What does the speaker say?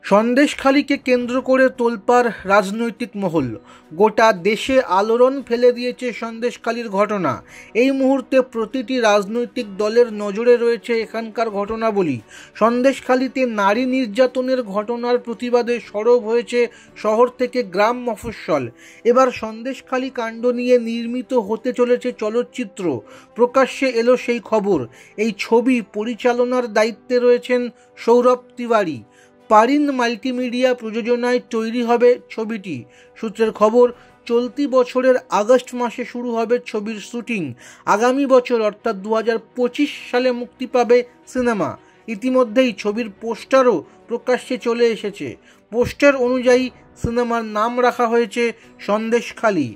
সন্দেশখালিকে কেন্দ্র করে তোলপাড় রাজনৈতিক মহল। গোটা দেশে আলোড়ন ফেলে দিয়েছে সন্দেশখালির ঘটনা। এই মুহূর্তে প্রতিটি রাজনৈতিক দলের নজরে রয়েছে এখানকার ঘটনাবলী। সন্দেশখালিতে নারী নির্যাতনের ঘটনার প্রতিবাদে সরব হয়েছে শহর থেকে গ্রাম মফস্বল। এবার সন্দেশখালি কাণ্ড নিয়ে নির্মিত হতে চলেছে চলচ্চিত্র। প্রকাশ্যে এলো সেই খবর। এই ছবি পরিচালনার দায়িত্বে রয়েছেন সৌরভ তিওয়ারি। পারিন মাল্টিমিডিয়া প্রযোজনায় তৈরি হবে ছবিটি। সূত্রের খবর, চলতি বছরের আগস্ট মাসে শুরু হবে ছবির শুটিং। আগামী বছর অর্থাৎ 2025 সালে মুক্তি পাবে সিনেমা। ইতিমধ্যেই ছবির পোস্টারও প্রকাশ্যে চলে এসেছে। পোস্টার অনুযায়ী সিনেমার নাম রাখা হয়েছে সন্দেশখালি।